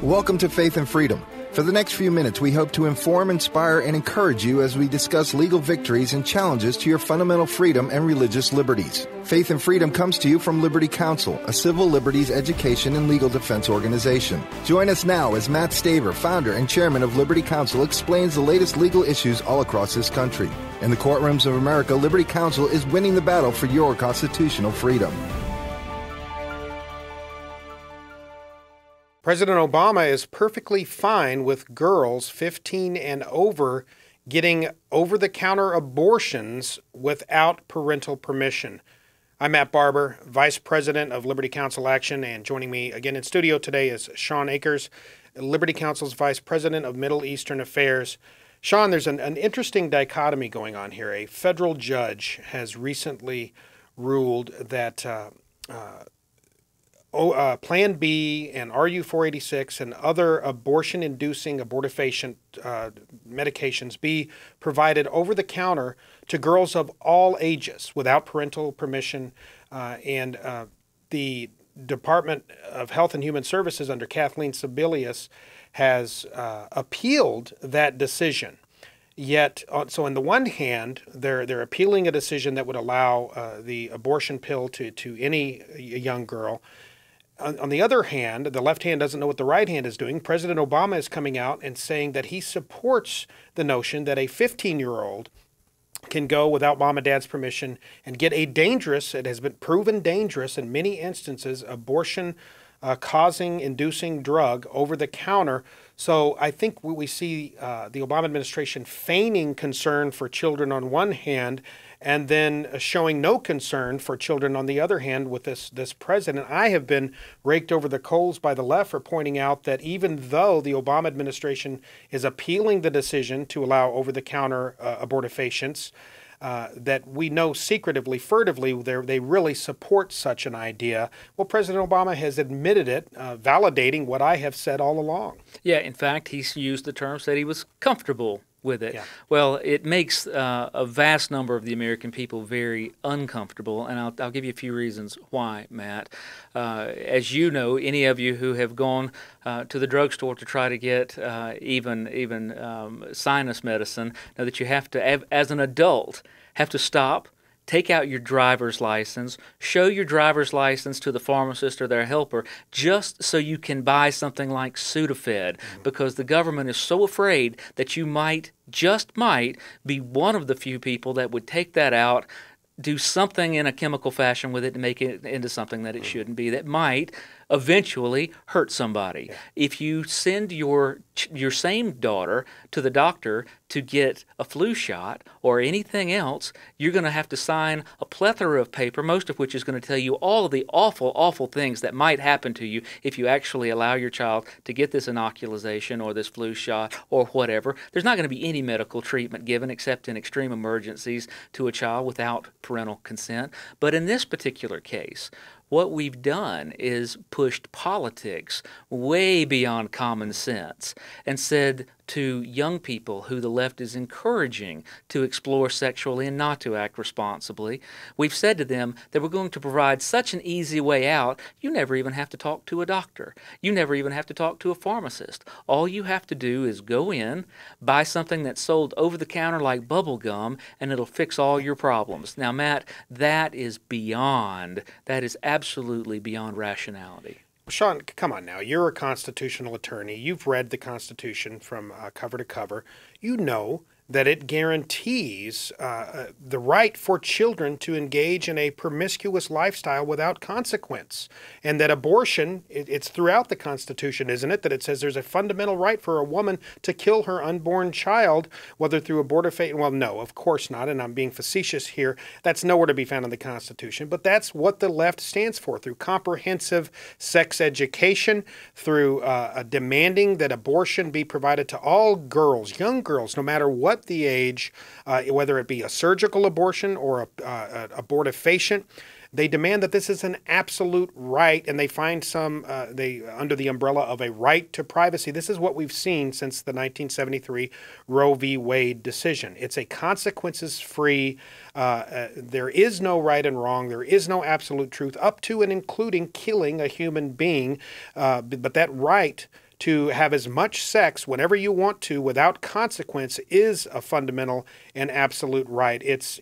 Welcome to Faith and Freedom. For the next few minutes, we hope to inform, inspire, and encourage you as we discuss legal victories and challenges to your fundamental freedom and religious liberties. Faith and Freedom comes to you from Liberty Counsel, a civil liberties education and legal defense organization. Join us now as Matt Staver, founder and chairman of Liberty Counsel, explains the latest legal issues all across this country. In the courtrooms of America, Liberty Counsel is winning the battle for your constitutional freedom. President Obama is perfectly fine with girls 15 and over getting over-the-counter abortions without parental permission. I'm Matt Barber, Vice President of Liberty Counsel Action, and joining me again in studio today is Shawn Akers, Liberty Counsel's Vice President of Middle Eastern Affairs. Shawn, there's an interesting dichotomy going on here. A federal judge has recently ruled that Plan B and RU-486 and other abortion-inducing abortifacient medications be provided over-the-counter to girls of all ages without parental permission. And the Department of Health and Human Services under Kathleen Sebelius has appealed that decision. Yet, so on the one hand, they're appealing a decision that would allow the abortion pill to any young girl. On the other hand, the left hand doesn't know what the right hand is doing. President Obama is coming out and saying that he supports the notion that a 15-year-old can go without mom and dad's permission and get a dangerous, it has been proven dangerous in many instances, abortion-causing, inducing drug over the counter. So I think we see the Obama administration feigning concern for children on one hand and then showing no concern for children on the other hand with this president. I have been raked over the coals by the left for pointing out that even though the Obama administration is appealing the decision to allow over-the-counter abortifacients, that we know secretively, furtively, they really support such an idea. Well, President Obama has admitted it, validating what I have said all along. Yeah, in fact, he's used the term, said he was comfortable with it. Yeah. Well, it makes a vast number of the American people very uncomfortable, and I'll give you a few reasons why, Matt. As you know, any of you who have gone to the drugstore to try to get even sinus medicine know that you have to, as an adult, have to stop, take out your driver's license, show your driver's license to the pharmacist or their helper just so you can buy something like Sudafed, because the government is so afraid that you might, just might, be one of the few people that would take that out, do something in a chemical fashion with it to make it into something that it shouldn't be, that might eventually hurt somebody. Yeah. If you send your same daughter to the doctor to get a flu shot or anything else, you're going to have to sign a plethora of paper, most of which is going to tell you all of the awful, awful things that might happen to you if you actually allow your child to get this inoculation or this flu shot or whatever. There's not going to be any medical treatment given except in extreme emergencies to a child without parental consent. But in this particular case, what we've done is pushed politics way beyond common sense and said to young people who the left is encouraging to explore sexually and not to act responsibly, we've said to them that we're going to provide such an easy way out, you never even have to talk to a doctor. You never even have to talk to a pharmacist. All you have to do is go in, buy something that's sold over the counter like bubble gum, and it'll fix all your problems. Now, Matt, that is absolutely beyond rationality. Shawn, come on now. You're a constitutional attorney. You've read the Constitution from cover to cover. You know that it guarantees the right for children to engage in a promiscuous lifestyle without consequence. And that abortion, it's throughout the Constitution, isn't it, that it says there's a fundamental right for a woman to kill her unborn child, whether through abortifacient. Well, no, of course not, and I'm being facetious here. That's nowhere to be found in the Constitution, but that's what the left stands for, through comprehensive sex education, through demanding that abortion be provided to all girls, young girls, no matter what the age, whether it be a surgical abortion or a abortifacient. They demand that this is an absolute right, and they find under the umbrella of a right to privacy. This is what we've seen since the 1973 Roe v. Wade decision. It's a consequences-free, there is no right and wrong, there is no absolute truth, up to and including killing a human being, but that right to have as much sex whenever you want to without consequence is a fundamental and absolute right. It's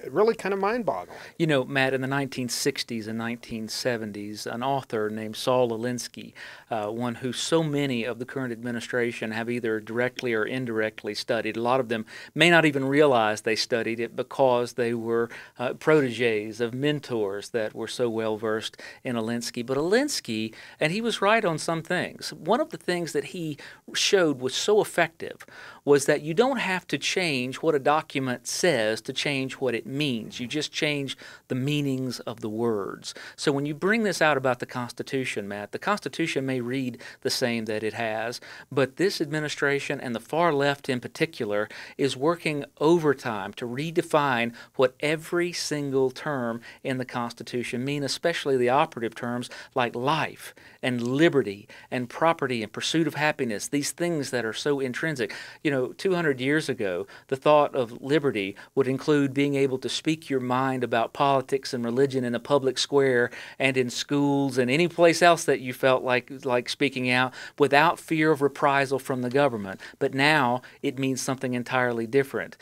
really kind of mind-boggling. You know, Matt, in the 1960s and 1970s, an author named Saul Alinsky, one who so many of the current administration have either directly or indirectly studied. A lot of them may not even realize they studied it because they were proteges of mentors that were so well-versed in Alinsky. But Alinsky, and he was right on some things. One of the things that he showed was so effective was that you don't have to change what a document says to change what it means. You just change the meanings of the words. So when you bring this out about the Constitution, Matt, the Constitution may read the same that it has, but this administration and the far left in particular is working overtime to redefine what every single term in the Constitution mean, especially the operative terms like life and liberty and property and pursuit of happiness, these things that are so intrinsic. You know, 200 years ago, the thought of liberty would include being able to speak your mind about politics and religion in a public square and in schools and any place else that you felt like speaking out without fear of reprisal from the government. But now it means something entirely different.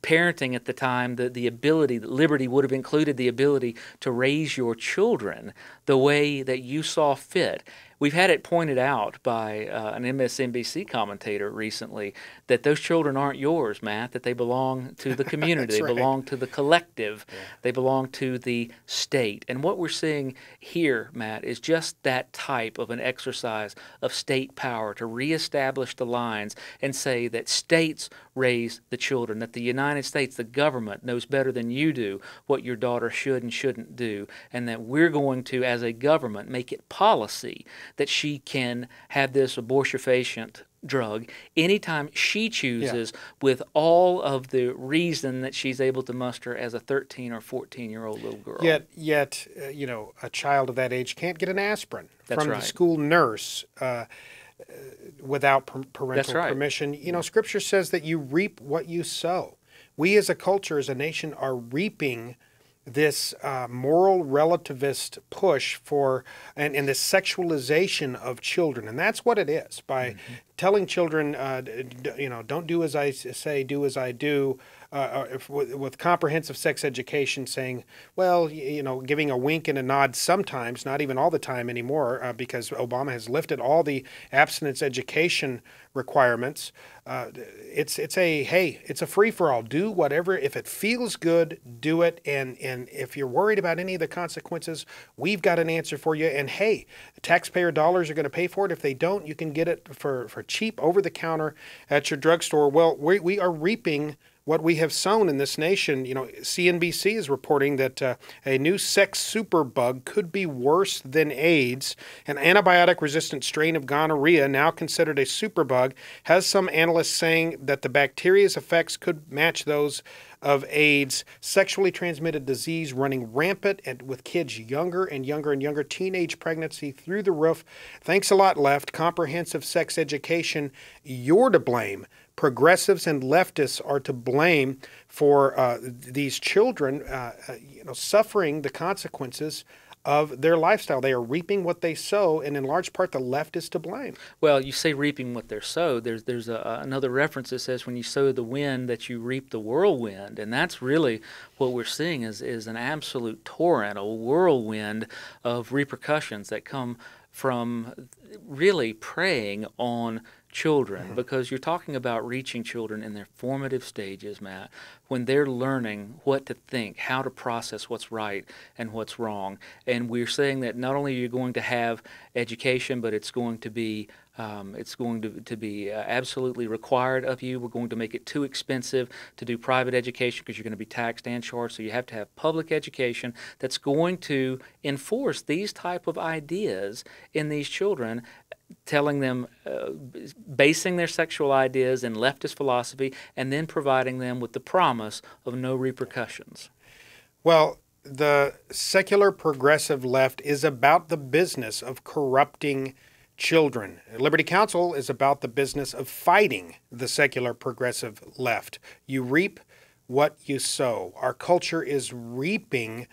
Parenting at the time, the ability, liberty would have included the ability to raise your children the way that you saw fit. We've had it pointed out by an MSNBC commentator recently that those children aren't yours, Matt, that they belong to the community, they belong to the collective, they belong to the state. And what we're seeing here, Matt, is just that type of an exercise of state power to reestablish the lines and say that states raise the children, that the United States, the government, knows better than you do what your daughter should and shouldn't do, and that we're going to, as a government, make it policy that she can have this abortifacient drug anytime she chooses, with all of the reason that she's able to muster as a 13 or 14-year-old little girl. Yet, you know, a child of that age can't get an aspirin from the school nurse without parental permission. You know, Scripture says that you reap what you sow. We as a culture, as a nation, are reaping this moral relativist push for and this sexualization of children. And that's what it is, by telling children, you know, don't do as I say, do as I do, with comprehensive sex education, saying, well, you know, giving a wink and a nod sometimes, not even all the time anymore, because Obama has lifted all the abstinence education requirements. It's a free-for-all. Do whatever. If it feels good, do it. And if you're worried about any of the consequences, we've got an answer for you. And hey, taxpayer dollars are going to pay for it. If they don't, you can get it for cheap over the counter at your drugstore. Well, we are reaping what we have sown in this nation. You know, CNBC is reporting that a new sex superbug could be worse than AIDS. An antibiotic-resistant strain of gonorrhea, now considered a superbug, has some analysts saying that the bacteria's effects could match those of AIDS. Sexually transmitted disease running rampant and with kids younger and younger and younger. Teenage pregnancy through the roof. Thanks a lot, left. Comprehensive sex education, you're to blame. Progressives and leftists are to blame for these children you know, suffering the consequences of their lifestyle. They are reaping what they sow, and in large part the left is to blame. Well, you say reaping what they sow. There's another reference that says when you sow the wind that you reap the whirlwind, and that's really what we're seeing is an absolute torrent, a whirlwind of repercussions that come from really preying on children, because you're talking about reaching children in their formative stages, Matt, when they're learning what to think, how to process what's right and what's wrong. And we're saying that not only are you going to have education, but it's going to be absolutely required of you. We're going to make it too expensive to do private education because you're going to be taxed and charged. So you have to have public education that's going to enforce these type of ideas in these children, telling them, basing their sexual ideas in leftist philosophy, and then providing them with the promise of no repercussions. Well, the secular progressive left is about the business of corrupting children. Liberty Counsel is about the business of fighting the secular progressive left. You reap what you sow. Our culture is reaping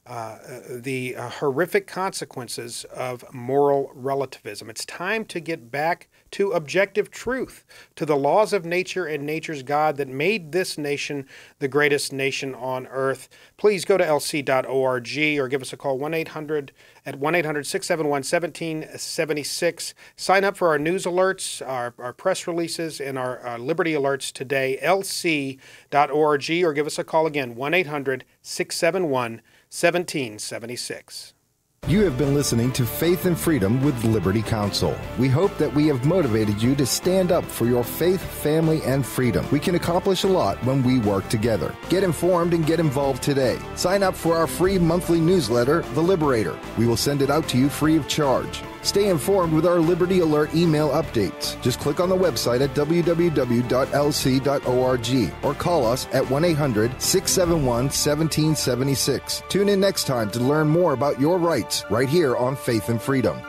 the horrific consequences of moral relativism. It's time to get back to objective truth, to the laws of nature and nature's God that made this nation the greatest nation on earth. Please go to lc.org or give us a call 1-800-671-1776. Sign up for our news alerts, our press releases, and our Liberty alerts today, lc.org, or give us a call again, 1-800-671-1776. You have been listening to Faith and Freedom with Liberty Counsel. We hope that we have motivated you to stand up for your faith, family, and freedom. We can accomplish a lot when we work together. Get informed and get involved today. Sign up for our free monthly newsletter, The Liberator. We will send it out to you free of charge. Stay informed with our Liberty Alert email updates. Just click on the website at www.lc.org or call us at 1-800-671-1776. Tune in next time to learn more about your rights right here on Faith and Freedom.